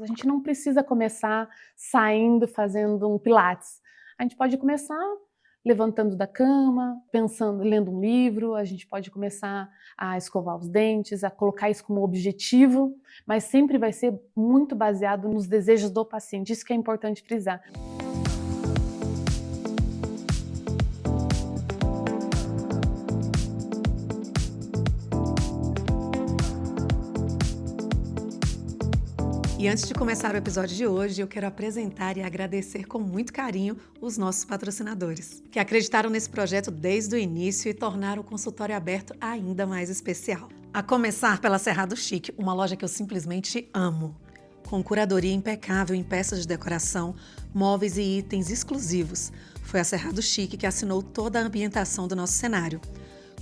A gente não precisa começar saindo, fazendo um pilates. A gente pode começar levantando da cama, pensando, lendo um livro, a gente pode começar a escovar os dentes, a colocar isso como objetivo, mas sempre vai ser muito baseado nos desejos do paciente, isso que é importante frisar. E antes de começar o episódio de hoje, eu quero apresentar e agradecer com muito carinho os nossos patrocinadores, que acreditaram nesse projeto desde o início e tornaram o consultório aberto ainda mais especial. A começar pela Cerrado Chic, uma loja que eu simplesmente amo. Com curadoria impecável em peças de decoração, móveis e itens exclusivos. Foi a Cerrado Chic que assinou toda a ambientação do nosso cenário.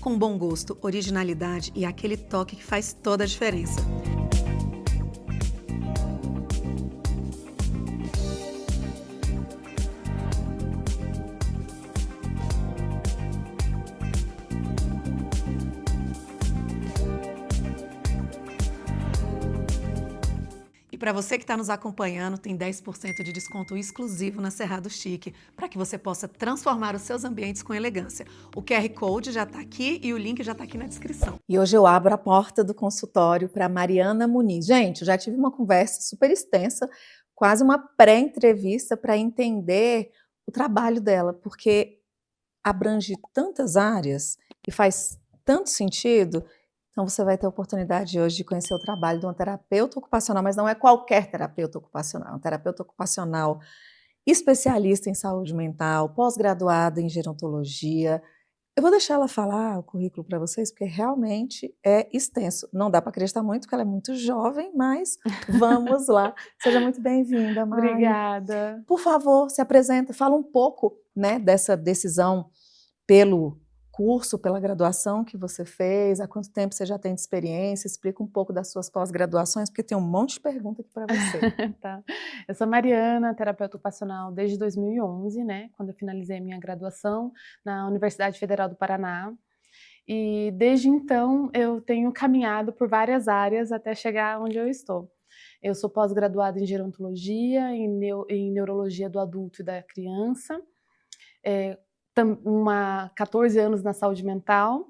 Com bom gosto, originalidade e aquele toque que faz toda a diferença. Para você que está nos acompanhando, tem 10% de desconto exclusivo na Cerrado Chic, para que você possa transformar os seus ambientes com elegância. O QR Code já está aqui e o link já está aqui na descrição. E hoje eu abro a porta do consultório para Mariana Muniz. Gente, eu já tive uma conversa super extensa, quase uma pré-entrevista para entender o trabalho dela, porque abrange tantas áreas e faz tanto sentido. Então, você vai ter a oportunidade hoje de conhecer o trabalho de uma terapeuta ocupacional, mas não é qualquer terapeuta ocupacional, é um terapeuta ocupacional especialista em saúde mental, pós-graduada em gerontologia. Eu vou deixar ela falar o currículo para vocês, porque realmente é extenso. Não dá para acreditar muito, porque ela é muito jovem, mas vamos lá. Seja muito bem-vinda, Mari. Obrigada. Por favor, se apresenta, fala um pouco, né, dessa decisão pelo curso, pela graduação que você fez, há quanto tempo você já tem de experiência, explica um pouco das suas pós-graduações, porque tem um monte de pergunta aqui para você. Tá. Eu sou Mariana, terapeuta ocupacional desde 2011, né, quando eu finalizei a minha graduação na Universidade Federal do Paraná. E desde então eu tenho caminhado por várias áreas até chegar onde eu estou. Eu sou pós-graduada em gerontologia, em neurologia do adulto e da criança, 14 anos na saúde mental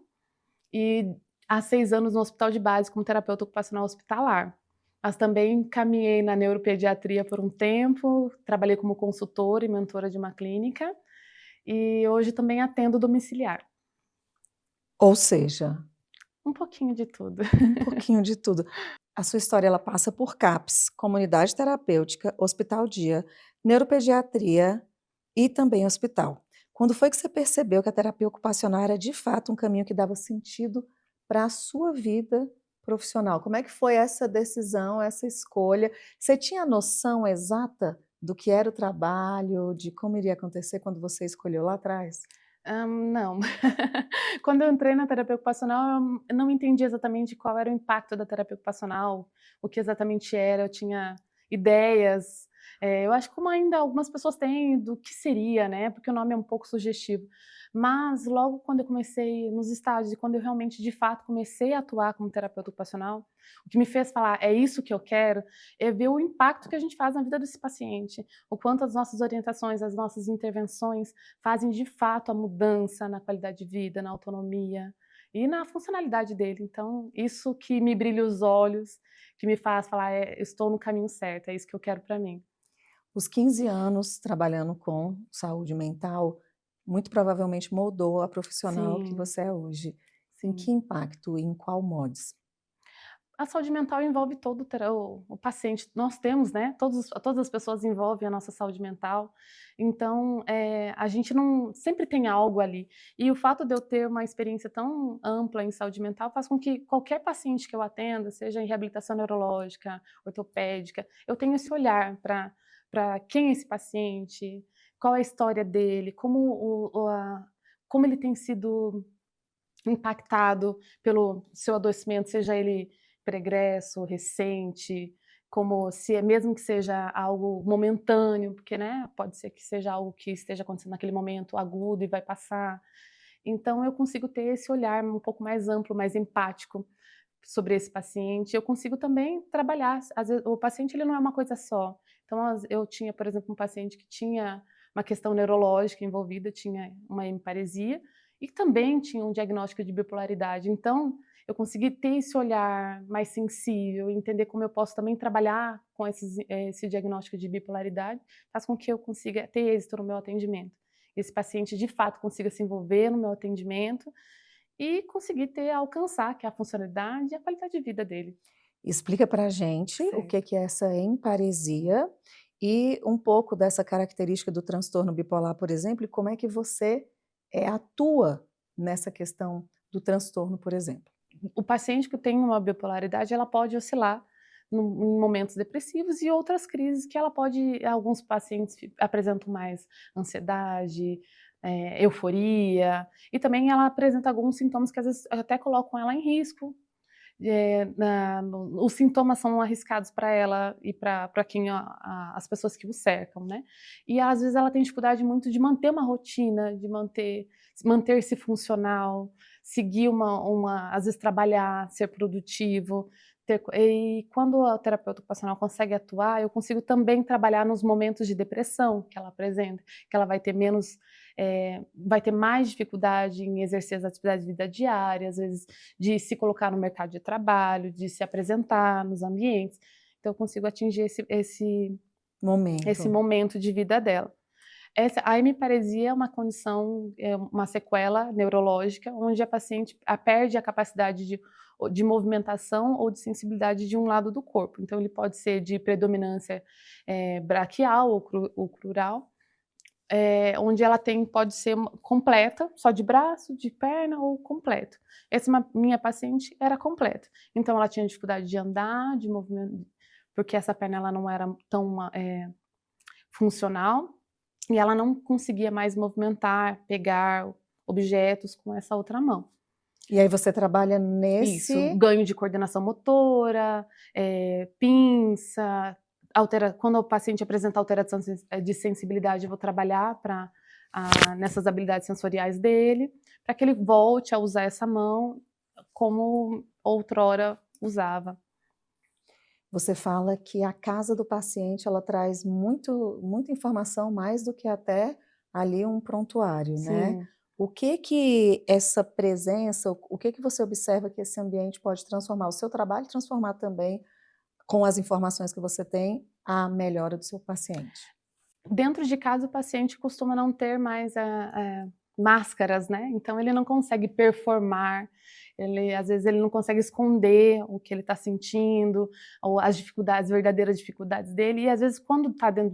e há 6 anos no hospital de base como terapeuta ocupacional hospitalar. Mas também caminhei na neuropediatria por um tempo, trabalhei como consultora e mentora de uma clínica e hoje também atendo domiciliar. Ou seja, Um pouquinho de tudo. um pouquinho de tudo. A sua história ela passa por CAPS, Comunidade Terapêutica, Hospital Dia, Neuropediatria e também hospital. Quando foi que você percebeu que a terapia ocupacional era de fato um caminho que dava sentido para a sua vida profissional? Como é que foi essa decisão, essa escolha? Você tinha noção exata do que era o trabalho, de como iria acontecer quando você escolheu lá atrás? Não. Quando eu entrei na terapia ocupacional, eu não entendi exatamente qual era o impacto da terapia ocupacional, o que exatamente era, eu tinha ideias, eu acho que como ainda algumas pessoas têm do que seria, né, porque o nome é um pouco sugestivo. Mas logo quando eu comecei nos estágios e quando eu realmente, de fato, comecei a atuar como terapeuta ocupacional, o que me fez falar: "É isso que eu quero", é ver o impacto que a gente faz na vida desse paciente, o quanto as nossas orientações, as nossas intervenções fazem de fato a mudança na qualidade de vida, na autonomia e na funcionalidade dele. Então, isso que me brilha os olhos, que me faz falar: estou no caminho certo, é isso que eu quero para mim". Os 15 anos trabalhando com saúde mental, muito provavelmente moldou a profissional que Sim, você é hoje. Em que sim. impacto e em qual modos? A saúde mental envolve todo o paciente. Nós temos, né, todas as pessoas envolvem a nossa saúde mental, então, a gente não sempre tem algo ali. E o fato de eu ter uma experiência tão ampla em saúde mental faz com que qualquer paciente que eu atenda, seja em reabilitação neurológica, ortopédica, eu tenho esse olhar para quem é esse paciente, qual é a história dele, como ele tem sido impactado pelo seu adoecimento, seja ele pregresso, recente, como se é mesmo que seja algo momentâneo, porque, né, pode ser que seja algo que esteja acontecendo naquele momento agudo e vai passar. Então eu consigo ter esse olhar um pouco mais amplo, mais empático, sobre esse paciente, eu consigo também trabalhar. Às vezes, o paciente ele não é uma coisa só. Então, eu tinha, por exemplo, um paciente que tinha uma questão neurológica envolvida, tinha uma hemiparesia e também tinha um diagnóstico de bipolaridade. Então, eu consegui ter esse olhar mais sensível, entender como eu posso também trabalhar com esse diagnóstico de bipolaridade, faz com que eu consiga ter êxito no meu atendimento. Esse paciente, de fato, consiga se envolver no meu atendimento e conseguir alcançar que é a funcionalidade e a qualidade de vida dele. Explica para a gente o Certo. que é essa emparesia e um pouco dessa característica do transtorno bipolar, por exemplo, e como é que você atua nessa questão do transtorno, por exemplo. O paciente que tem uma bipolaridade, ela pode oscilar em momentos depressivos e outras crises que ela pode, alguns pacientes apresentam mais ansiedade, euforia, e também ela apresenta alguns sintomas que às vezes até colocam ela em risco. Os sintomas são arriscados para ela e para quem as pessoas que o cercam, né? E às vezes ela tem dificuldade muito de manter uma rotina, de manter-se funcional, seguir às vezes trabalhar, ser produtivo. E quando o terapeuta ocupacional consegue atuar, eu consigo também trabalhar nos momentos de depressão que ela apresenta, que ela vai ter vai ter mais dificuldade em exercer as atividades de vida diária, às vezes de se colocar no mercado de trabalho, de se apresentar nos ambientes. Então eu consigo atingir esse Momento. momento de vida dela. A hemiparesia é uma condição, uma sequela neurológica, onde a paciente perde a capacidade de movimentação ou de sensibilidade de um lado do corpo. Então ele pode ser de predominância braquial ou crural, onde ela pode ser completa, só de braço, de perna ou completo. Essa minha paciente era completa. Então ela tinha dificuldade de andar, de movimento, porque essa perna ela não era tão funcional e ela não conseguia mais movimentar, pegar objetos com essa outra mão. E aí você trabalha Isso, ganho de coordenação motora, pinça, quando o paciente apresenta alteração de sensibilidade, eu vou trabalhar nessas habilidades sensoriais dele, para que ele volte a usar essa mão como outrora usava. Você fala que a casa do paciente ela traz muita informação, mais do que até ali um prontuário, né? Sim. O que essa presença, o que você observa que esse ambiente pode transformar? O seu trabalho transformar também, com as informações que você tem, a melhora do seu paciente? Dentro de casa, o paciente costuma não ter mais máscaras, né? Então ele não consegue performar, às vezes ele não consegue esconder o que ele está sentindo, ou as verdadeiras dificuldades dele, e às vezes quando está dentro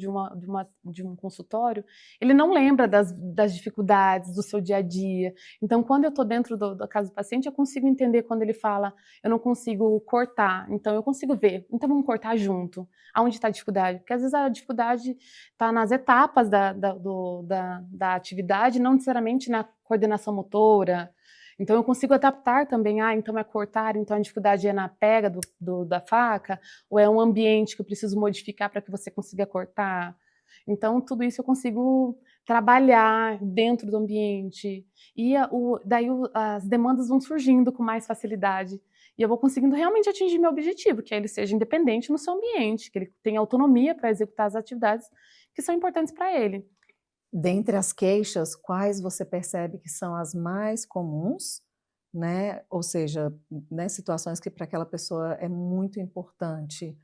de um consultório, ele não lembra das dificuldades do seu dia a dia. Então quando eu estou dentro da casa do paciente, eu consigo entender quando ele fala, eu não consigo cortar, então eu consigo ver, então vamos cortar junto, aonde está a dificuldade, porque às vezes a dificuldade está nas etapas da atividade, não necessariamente na coordenação motora. Então eu consigo adaptar também, então é cortar, então a dificuldade é na pega da faca, ou é um ambiente que eu preciso modificar para que você consiga cortar. Então tudo isso eu consigo trabalhar dentro do ambiente, e daí as demandas vão surgindo com mais facilidade, e eu vou conseguindo realmente atingir meu objetivo, que é ele seja independente no seu ambiente, que ele tenha autonomia para executar as atividades que são importantes para ele. Dentre as queixas, quais você percebe que são as mais comuns, né? Ou seja, né, situações que para aquela pessoa é muito importante,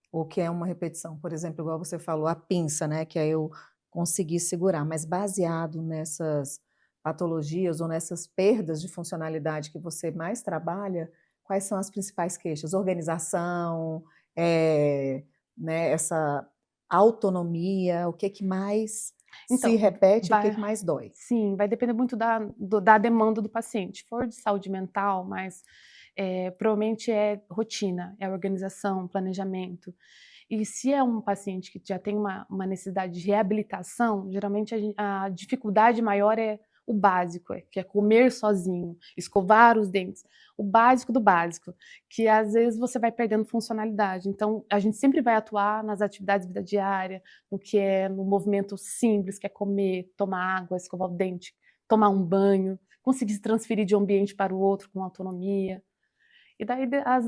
ou que é uma repetição, por exemplo, igual você falou, a pinça, né? Que é eu conseguir segurar, mas baseado nessas patologias ou nessas perdas de funcionalidade que você mais trabalha, quais são as principais queixas? Organização, né, essa autonomia, o que mais Então, se repete, o vai que mais dói? sim, vai depender muito da demanda do paciente. Se for de saúde mental, mas provavelmente é rotina, é organização, planejamento. E se é um paciente que já tem uma necessidade de reabilitação, geralmente a dificuldade maior é o básico, que é comer sozinho, escovar os dentes, o básico do básico, que às vezes você vai perdendo funcionalidade. Então, a gente sempre vai atuar nas atividades de vida diária, no movimento simples, que é comer, tomar água, escovar o dente, tomar um banho, conseguir se transferir de um ambiente para o outro com autonomia. E daí as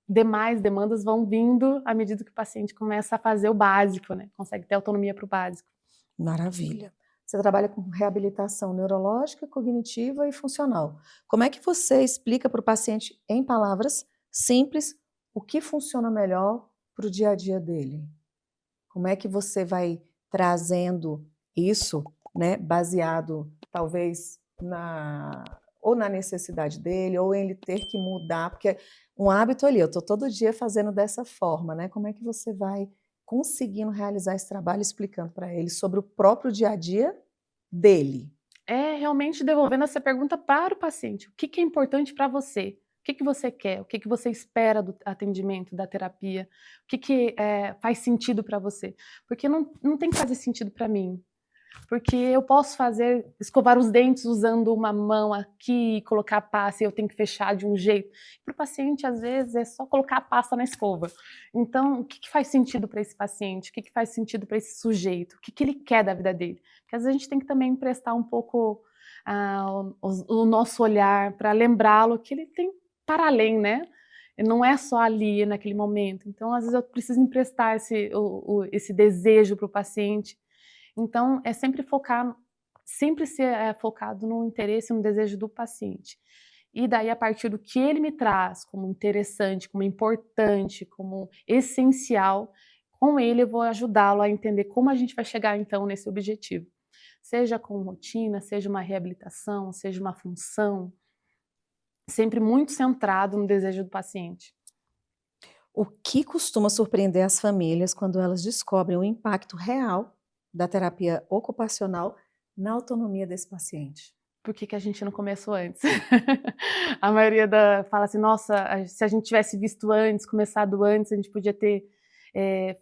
demais demandas vão vindo à medida que o paciente começa a fazer o básico, né? Consegue ter autonomia para o básico. Maravilha. Você trabalha com reabilitação neurológica, cognitiva e funcional. Como é que você explica para o paciente, em palavras simples, o que funciona melhor para o dia a dia dele? Como é que você vai trazendo isso, né, baseado talvez ou na necessidade dele, ou ele ter que mudar, porque um hábito ali, eu estou todo dia fazendo dessa forma, né? Como é que você vai conseguindo realizar esse trabalho explicando para ele sobre o próprio dia a dia dele? É realmente devolvendo essa pergunta para o paciente. O que que é importante para você? O que que você quer? O que que você espera do atendimento, da terapia? O que que faz sentido para você? Porque não tem que fazer sentido para mim. Porque eu posso escovar os dentes usando uma mão aqui, colocar a pasta e eu tenho que fechar de um jeito. Para o paciente, às vezes, é só colocar a pasta na escova. Então, o que que faz sentido para esse paciente? O que que faz sentido para esse sujeito? O que que ele quer da vida dele? Porque às vezes a gente tem que também emprestar um pouco o nosso olhar para lembrá-lo que ele tem para além, né? Não é só ali, naquele momento. Então, às vezes, eu preciso emprestar esse desejo para o paciente. Então, é sempre ser focado no interesse, no desejo do paciente. E daí, a partir do que ele me traz como interessante, como importante, como essencial, com ele eu vou ajudá-lo a entender como a gente vai chegar, então, nesse objetivo. Seja com rotina, seja uma reabilitação, seja uma função, sempre muito centrado no desejo do paciente. O que costuma surpreender as famílias quando elas descobrem o impacto real da terapia ocupacional na autonomia desse paciente? Por que que a gente não começou antes? A maioria fala assim, nossa, se a gente tivesse visto antes, começado antes, a gente podia ter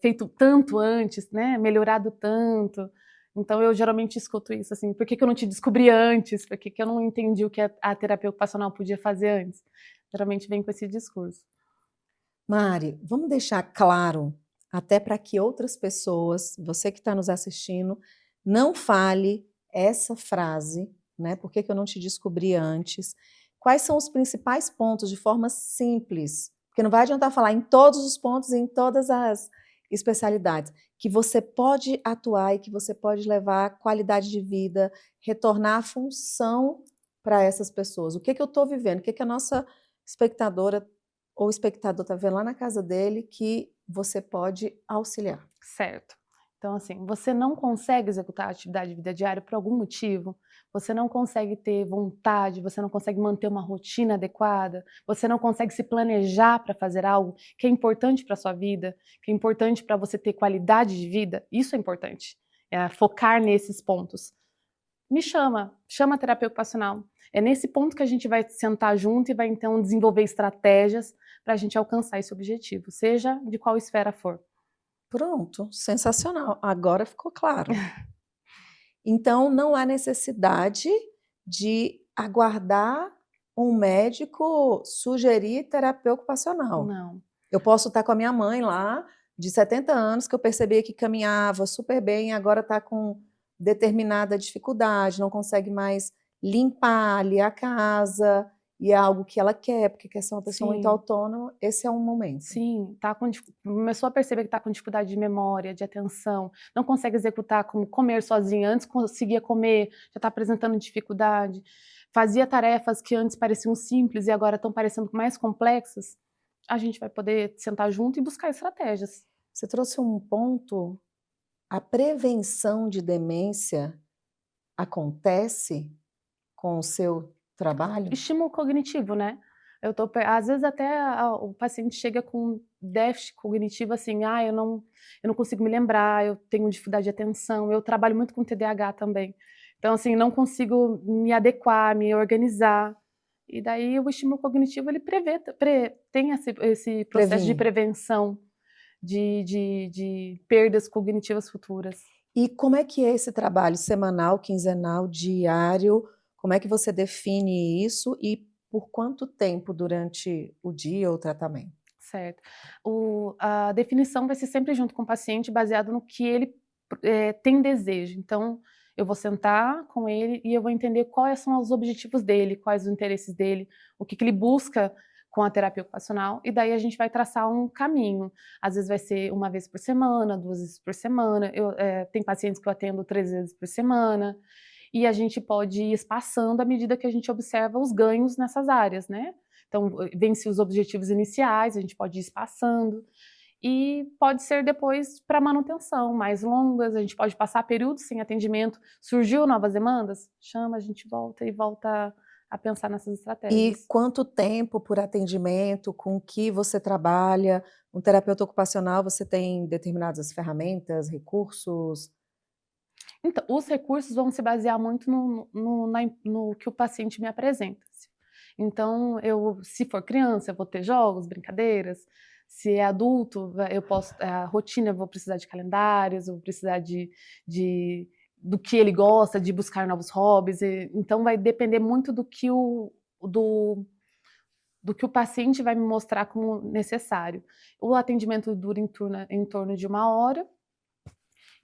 feito tanto antes, né? Melhorado tanto. Então eu geralmente escuto isso, assim, por que que eu não te descobri antes? Por que que eu não entendi o que a terapia ocupacional podia fazer antes? Geralmente vem com esse discurso. Mari, vamos deixar claro, até para que outras pessoas, você que está nos assistindo, não fale essa frase, né? Por que que eu não te descobri antes? Quais são os principais pontos de forma simples? Porque não vai adiantar falar em todos os pontos, em todas as especialidades, que você pode atuar e que você pode levar qualidade de vida, retornar a função para essas pessoas. O que que eu estou vivendo? O que que a nossa espectadora ou o espectador está vendo lá na casa dele que você pode auxiliar? Certo. Então, assim, você não consegue executar a atividade de vida diária por algum motivo, você não consegue ter vontade, você não consegue manter uma rotina adequada, você não consegue se planejar para fazer algo que é importante para a sua vida, que é importante para você ter qualidade de vida, isso é importante, é focar nesses pontos. Me chama a terapia ocupacional. É nesse ponto que a gente vai sentar junto e vai então desenvolver estratégias para a gente alcançar esse objetivo, seja de qual esfera for. Pronto, sensacional. Agora ficou claro. Então, não há necessidade de aguardar um médico sugerir terapia ocupacional. Não. Eu posso estar com a minha mãe lá, de 70 anos, que eu percebia que caminhava super bem, agora está com determinada dificuldade, não consegue mais limpar ali a casa, e é algo que ela quer, porque quer ser uma pessoa muito Sim. autônoma, esse é um momento. Sim, começou a perceber que está com dificuldade de memória, de atenção, não consegue executar como comer sozinha, antes conseguia comer, já está apresentando dificuldade, fazia tarefas que antes pareciam simples e agora estão parecendo mais complexas, a gente vai poder sentar junto e buscar estratégias. Você trouxe um ponto, a prevenção de demência acontece com o seu trabalho? Estímulo cognitivo, né? Às vezes até o paciente chega com déficit cognitivo, assim, eu não consigo me lembrar, eu tenho dificuldade de atenção, eu trabalho muito com TDAH também. Então, assim, não consigo me adequar, me organizar. E daí o estímulo cognitivo, ele tem esse processo de Previne. prevenção de perdas cognitivas futuras. E como é que é esse trabalho semanal, quinzenal, diário? Como é que você define isso e por quanto tempo durante o dia ou o tratamento? Certo. A definição vai ser sempre junto com o paciente, baseado no que ele tem desejo. Então, Eu vou sentar com ele e eu vou entender quais são os objetivos dele, quais os interesses dele, o que ele busca com a terapia ocupacional, e daí a gente vai traçar um caminho. Às vezes vai ser uma vez por semana, 2 vezes por semana. Tem pacientes que eu atendo 3 vezes por semana, e a gente pode ir espaçando à medida que a gente observa os ganhos nessas áreas, né? Então, vence os objetivos iniciais, a gente pode ir espaçando. E pode ser depois para manutenção, mais longas, a gente pode passar períodos sem atendimento, surgiu novas demandas, chama, a gente volta e volta a pensar nessas E estratégias. quanto tempo por atendimento, com o que você trabalha? Um terapeuta ocupacional, você tem determinadas ferramentas, recursos? Então, os recursos vão se basear muito no que o paciente me apresenta. Então, se for criança, eu vou ter jogos, brincadeiras. Se é adulto, a rotina, eu vou precisar de calendários, eu vou precisar do que ele gosta, de buscar novos hobbies. Então, vai depender muito do, do que o paciente vai me mostrar como necessário. O atendimento dura em torno de 1 hora,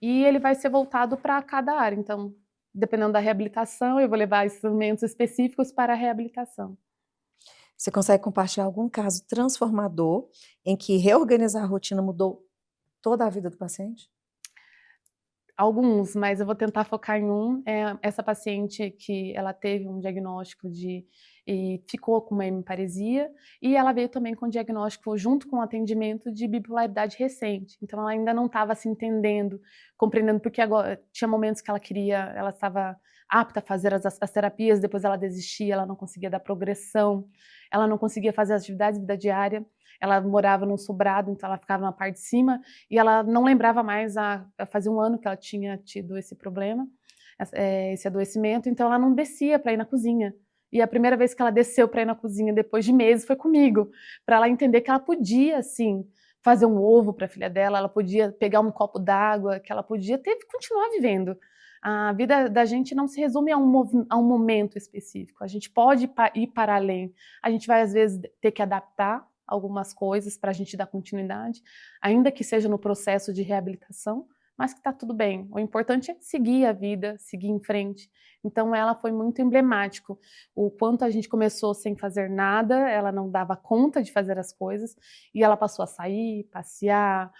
e ele vai ser voltado para cada área. Então, dependendo da reabilitação, eu vou levar instrumentos específicos para a reabilitação. Você consegue compartilhar algum caso transformador em que reorganizar a rotina mudou toda a vida do paciente? Alguns, mas eu vou tentar focar em um. Essa paciente que ela teve um diagnóstico e ficou com uma hemiparesia, e ela veio também com diagnóstico junto com o atendimento de bipolaridade recente. Então ela ainda não estava se entendendo, compreendendo, porque agora tinha momentos que ela estava apta a fazer as terapias, depois ela desistia, ela não conseguia dar progressão, ela não conseguia fazer as atividades da vida diária. Ela morava num sobrado, então ela ficava na parte de cima, e ela não lembrava mais, fazia 1 ano que ela tinha tido esse problema, esse adoecimento, então ela não descia para ir na cozinha. E a primeira vez que ela desceu para ir na cozinha, depois de meses, foi comigo, para ela entender que ela podia, sim, fazer um ovo para a filha dela, ela podia pegar um copo d'água, que ela podia continuar vivendo. A vida da gente não se resume a um momento específico, a gente pode ir para além. A gente vai, às vezes, ter que adaptar algumas coisas para a gente dar continuidade, ainda que seja no processo de reabilitação, mas que está tudo bem. O importante é seguir a vida, seguir em frente. Então ela foi muito emblemático. O quanto a gente começou sem fazer nada, ela não dava conta de fazer as coisas, e ela passou a sair, passear,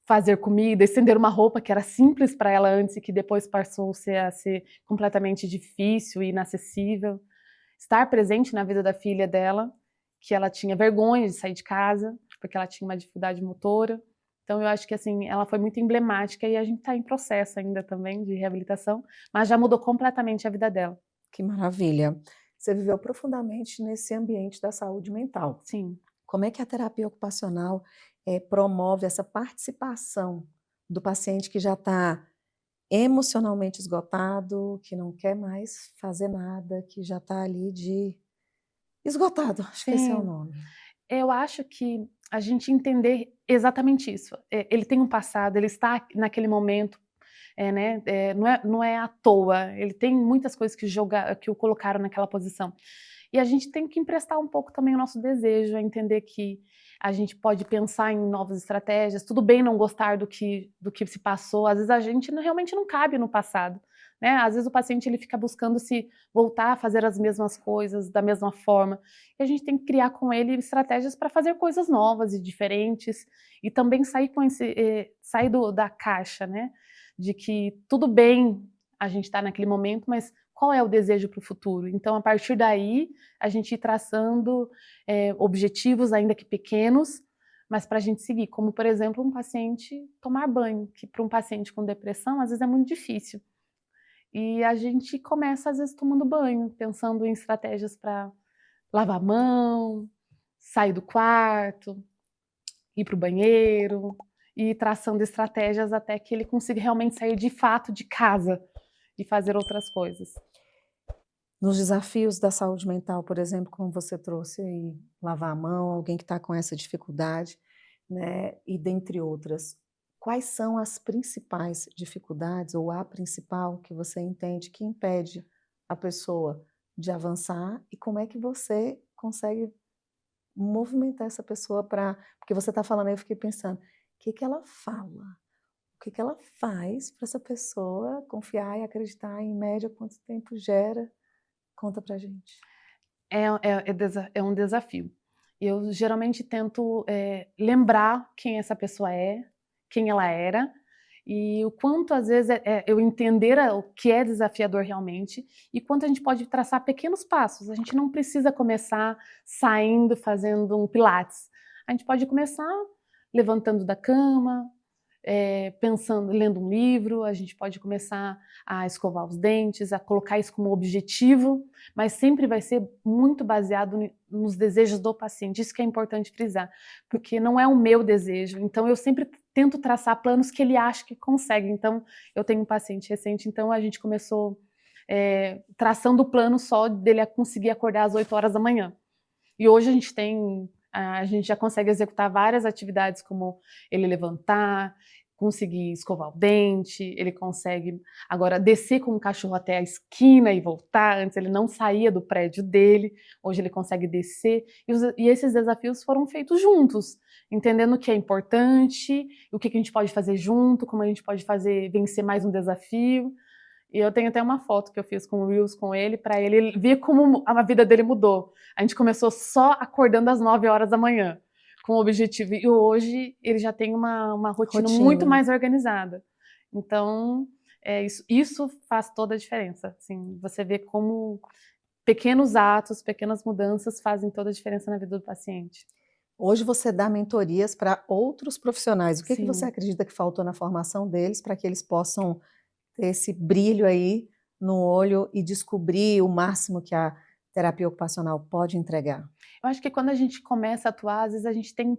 fazer comida, estender uma roupa que era simples para ela antes e que depois passou a ser completamente difícil e inacessível. Estar presente na vida da filha dela, que ela tinha vergonha de sair de casa, porque ela tinha uma dificuldade motora. Então eu acho que assim, ela foi muito emblemática, e a gente está em processo ainda também de reabilitação, mas já mudou completamente a vida dela. Que maravilha! Você viveu profundamente nesse ambiente da saúde mental. Sim. Como é que a terapia ocupacional promove essa participação do paciente que já está emocionalmente esgotado, que não quer mais fazer nada, que já está ali de esgotado, acho que esse é o Sim. nome. Eu acho que a gente entender exatamente isso. Ele tem um passado, ele está naquele momento, né, não é à toa, ele tem muitas coisas que o colocaram naquela posição. E a gente tem que emprestar um pouco também o nosso desejo, a entender que a gente pode pensar em novas estratégias, tudo bem não gostar do que se passou, às vezes a gente realmente não cabe no passado, né? Às vezes o paciente ele fica buscando se voltar a fazer as mesmas coisas da mesma forma, e a gente tem que criar com ele estratégias para fazer coisas novas e diferentes, e também sair sair da caixa, né? De que tudo bem a gente estar naquele momento, mas qual é o desejo para o futuro? Então, a partir daí, a gente ir traçando objetivos, ainda que pequenos, mas para a gente seguir, como, por exemplo, um paciente tomar banho, que para um paciente com depressão, às vezes é muito difícil. E a gente começa, às vezes, tomando banho, pensando em estratégias para lavar a mão, sair do quarto, ir para o banheiro, e traçando estratégias até que ele consiga realmente sair de fato de casa e fazer outras coisas. Nos desafios da saúde mental, por exemplo, como você trouxe aí, lavar a mão, alguém que está com essa dificuldade, né, e dentre outras, quais são as principais dificuldades ou a principal que você entende que impede a pessoa de avançar, e como é que você consegue movimentar essa pessoa para... Porque você está falando aí, eu fiquei pensando, o que ela fala? O que que ela faz para essa pessoa confiar e acreditar, em média, quanto tempo gera? Conta pra gente. É um desafio. Eu geralmente tento lembrar quem essa pessoa é, quem ela era, e o quanto às vezes eu entender o que é desafiador realmente, e quanto a gente pode traçar pequenos passos. A gente não precisa começar saindo, fazendo um pilates. A gente pode começar levantando da cama, pensando, lendo um livro. A gente pode começar a escovar os dentes, a colocar isso como objetivo, mas sempre vai ser muito baseado nos desejos do paciente. Isso que é importante frisar, porque não é o meu desejo. Então eu sempre tento traçar planos que ele acha que consegue. Então eu tenho um paciente recente, então a gente começou traçando o plano só dele conseguir acordar às 8 horas da manhã. E hoje a gente já consegue executar várias atividades, como ele levantar, conseguir escovar o dente, ele consegue agora descer com o cachorro até a esquina e voltar. Antes ele não saía do prédio dele, hoje ele consegue descer. E esses desafios foram feitos juntos, entendendo o que é importante, o que a gente pode fazer junto, como a gente pode vencer mais um desafio. E eu tenho até uma foto que eu fiz com o Reels com ele, para ele ver como a vida dele mudou. A gente começou só acordando às 9 horas da manhã, com o objetivo. E hoje ele já tem uma rotina muito mais organizada. Então, isso faz toda a diferença. Assim, você vê como pequenos atos, pequenas mudanças fazem toda a diferença na vida do paciente. Hoje você dá mentorias para outros profissionais. O que que você Sim. acredita que faltou na formação deles para que eles possam ter esse brilho aí no olho e descobrir o máximo que a terapia ocupacional pode entregar? Eu acho que quando a gente começa a atuar, às vezes a gente tem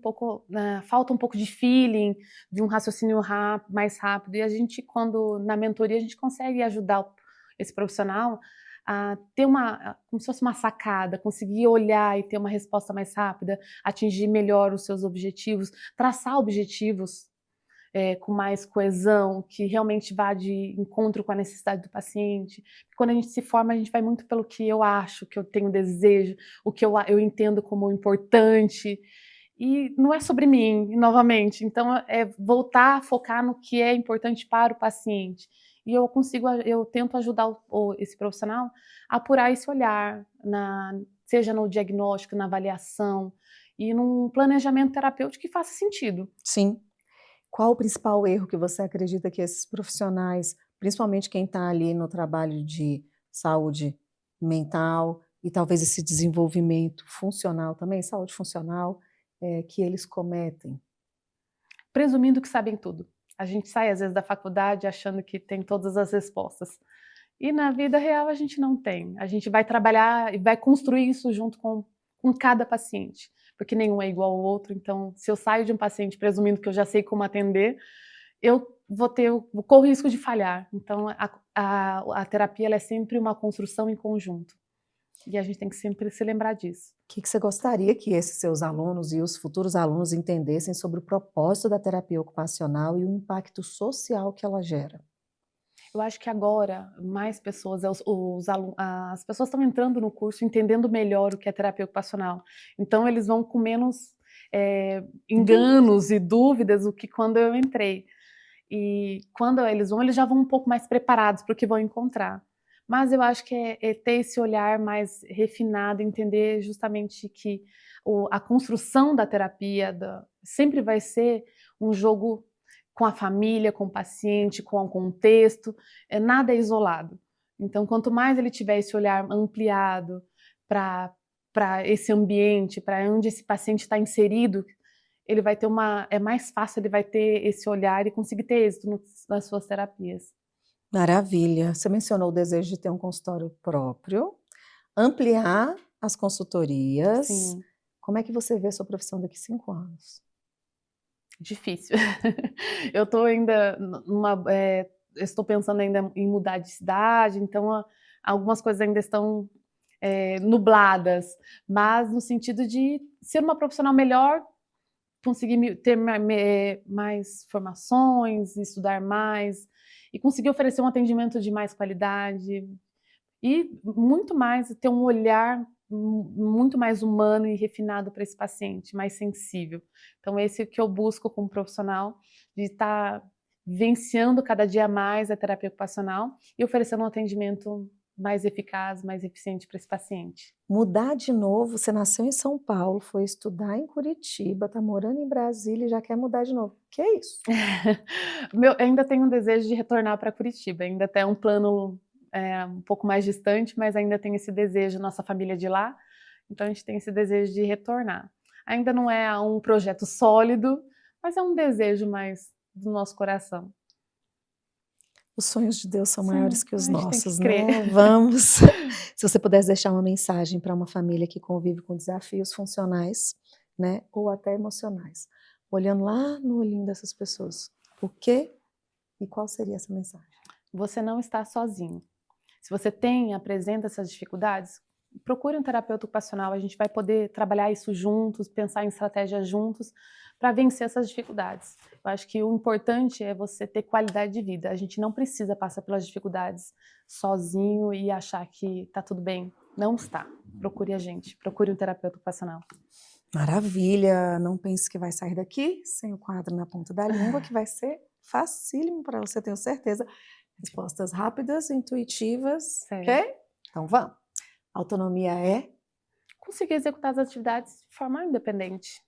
falta um pouco de feeling, de um raciocínio mais rápido, e a gente, quando na mentoria, a gente consegue ajudar esse profissional a ter como se fosse uma sacada, conseguir olhar e ter uma resposta mais rápida, atingir melhor os seus objetivos, traçar objetivos com mais coesão, que realmente vá de encontro com a necessidade do paciente. Quando a gente se forma, a gente vai muito pelo que eu acho, que eu tenho desejo, o que eu entendo como importante, e não é sobre mim, novamente. Então, é voltar a focar no que é importante para o paciente. E eu tento ajudar esse profissional a apurar esse olhar, seja no diagnóstico, na avaliação, e num planejamento terapêutico que faça sentido. Sim. Qual o principal erro que você acredita que esses profissionais, principalmente quem está ali no trabalho de saúde mental e talvez esse desenvolvimento funcional também, saúde funcional, que eles cometem? Presumindo que sabem tudo. A gente sai, às vezes, da faculdade achando que tem todas as respostas. E na vida real a gente não tem. A gente vai trabalhar e vai construir isso junto com cada paciente, porque nenhum é igual ao outro. Então, se eu saio de um paciente presumindo que eu já sei como atender, eu corro o risco de falhar. Então, a terapia ela é sempre uma construção em conjunto. E a gente tem que sempre se lembrar disso. O que você gostaria que esses seus alunos e os futuros alunos entendessem sobre o propósito da terapia ocupacional e o impacto social que ela gera? Eu acho que agora mais pessoas, as pessoas estão entrando no curso entendendo melhor o que é terapia ocupacional. Então eles vão com menos enganos e dúvidas do que quando eu entrei. E quando eles já vão um pouco mais preparados para o que vão encontrar. Mas eu acho que é ter esse olhar mais refinado, entender justamente que a construção da terapia sempre vai ser um jogo com a família, com o paciente, com o contexto, nada é isolado. Então, quanto mais ele tiver esse olhar ampliado para esse ambiente, para onde esse paciente está inserido, ele vai ter é mais fácil, ele vai ter esse olhar e conseguir ter êxito nas suas terapias. Maravilha. Você mencionou o desejo de ter um consultório próprio, ampliar as consultorias. Sim. Como é que você vê a sua profissão daqui a 5 anos? Difícil. Eu estou ainda estou pensando ainda em mudar de cidade, então algumas coisas ainda estão nubladas, mas no sentido de ser uma profissional melhor, conseguir ter mais formações, estudar mais e conseguir oferecer um atendimento de mais qualidade e muito mais ter um olhar muito mais humano e refinado para esse paciente, mais sensível. Então esse é o que eu busco como profissional, de vivenciando cada dia mais a terapia ocupacional e oferecendo um atendimento mais eficaz, mais eficiente para esse paciente. Mudar de novo, você nasceu em São Paulo, foi estudar em Curitiba, está morando em Brasília e já quer mudar de novo. Que é isso? Eu ainda tenho um desejo de retornar para Curitiba, ainda até um plano um pouco mais distante, mas ainda tenho esse desejo, nossa família de lá, então a gente tem esse desejo de retornar. Ainda não é um projeto sólido, mas é um desejo mais do nosso coração. Os sonhos de Deus são Sim, maiores que a os gente tem que nossos, crer. né? Vamos. Se você pudesse deixar uma mensagem para uma família que convive com desafios funcionais, né, ou até emocionais, olhando lá no olhinho dessas pessoas, o que e qual seria essa mensagem? Você não está sozinho. Se você apresenta essas dificuldades, procure um terapeuta ocupacional, a gente vai poder trabalhar isso juntos, pensar em estratégias juntos para vencer essas dificuldades. Eu acho que o importante é você ter qualidade de vida. A gente não precisa passar pelas dificuldades sozinho e achar que está tudo bem. Não está. Procure a gente, procure um terapeuta ocupacional. Maravilha! Não pense que vai sair daqui sem o quadro na ponta da língua, que vai ser facílimo para você, tenho certeza. Respostas rápidas, intuitivas, Certo. ok? Então vamos. Autonomia é? Conseguir executar as atividades de forma independente.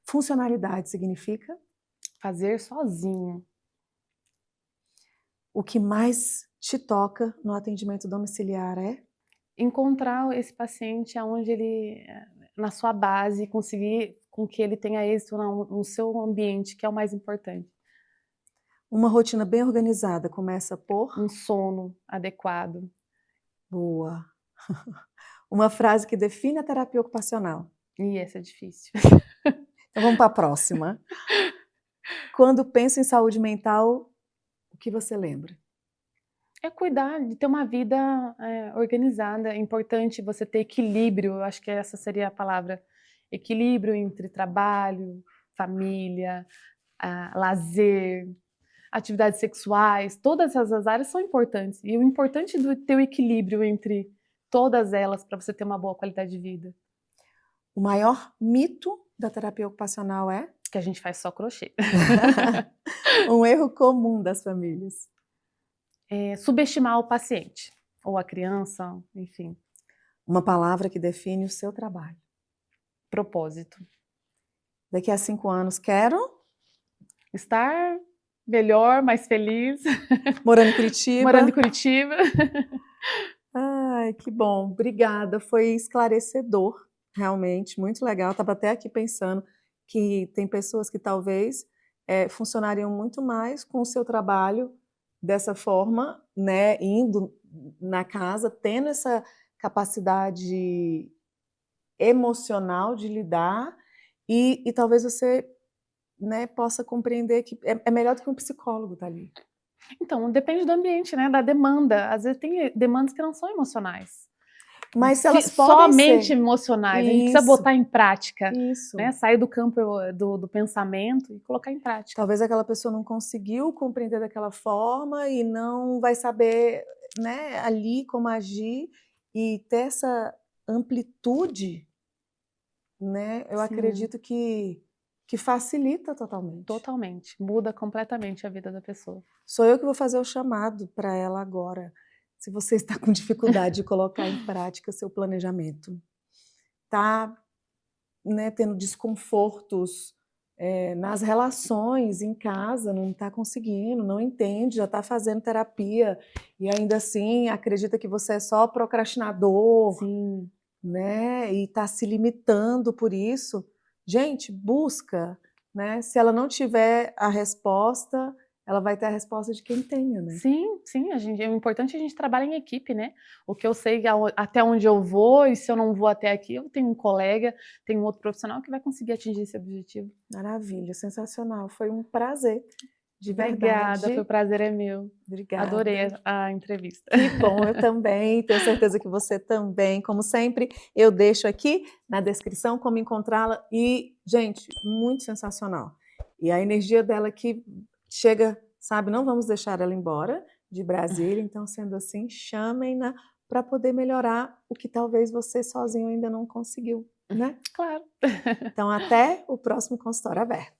Funcionalidade significa? Fazer sozinho. O que mais te toca no atendimento domiciliar é? Encontrar esse paciente aonde ele, na sua base, conseguir com que ele tenha êxito no seu ambiente, que é o mais importante. Uma rotina bem organizada começa por? Um sono adequado. Boa. Uma frase que define a terapia ocupacional. E essa é difícil. Então vamos para a próxima. Quando penso em saúde mental, o que você lembra? É cuidar de ter uma vida organizada. É importante você ter equilíbrio, eu acho que essa seria a palavra. Equilíbrio entre trabalho, família, lazer, atividades sexuais, todas essas áreas são importantes. E o importante é ter o equilíbrio entre todas elas para você ter uma boa qualidade de vida. O maior mito da terapia ocupacional é? Que a gente faz só crochê. Um erro comum das famílias. Subestimar o paciente, ou a criança, enfim. Uma palavra que define o seu trabalho. Propósito. Daqui a 5 anos, quero? Estar melhor, mais feliz. Morando em Curitiba. Morando em Curitiba. Ai, que bom. Obrigada. Foi esclarecedor, realmente. Muito legal. Estava até aqui pensando que tem pessoas que talvez funcionariam muito mais com o seu trabalho dessa forma, né? Indo na casa, tendo essa capacidade emocional de lidar e talvez você, né, possa compreender que é melhor do que um psicólogo tá ali. Então, depende do ambiente, né? Da demanda. Às vezes tem demandas que não são emocionais. Mas elas podem somente ser emocionais. isso, A gente precisa botar em prática, isso. né? Sair do campo do pensamento e colocar em prática. Talvez aquela pessoa não conseguiu compreender daquela forma e não vai saber, né, ali como agir e ter essa amplitude, né? Eu Sim. acredito que facilita totalmente. Totalmente. Muda completamente a vida da pessoa. Sou eu que vou fazer o chamado para ela agora. Se você está com dificuldade de colocar em prática seu planejamento, tá, né, tendo desconfortos nas relações em casa, não está conseguindo, não entende, já está fazendo terapia e ainda assim acredita que você é só procrastinador, Sim. né, e está se limitando por isso. Gente, busca, né? Se ela não tiver a resposta, ela vai ter a resposta de quem tenha, né? Sim, sim. O importante é a gente trabalhar em equipe, né? O que eu sei até onde eu vou, e se eu não vou até aqui, eu tenho um colega, tenho um outro profissional que vai conseguir atingir esse objetivo. Maravilha, sensacional. Foi um prazer, de verdade. Obrigada, foi o prazer é meu. Obrigada. Adorei a entrevista. Que bom, eu também, tenho certeza que você também. Como sempre, eu deixo aqui na descrição como encontrá-la e, gente, muito sensacional. E a energia dela que chega, sabe, não vamos deixar ela embora de Brasília, então, sendo assim, chamem-na para poder melhorar o que talvez você sozinho ainda não conseguiu, né? Claro. Então, até o próximo consultório aberto.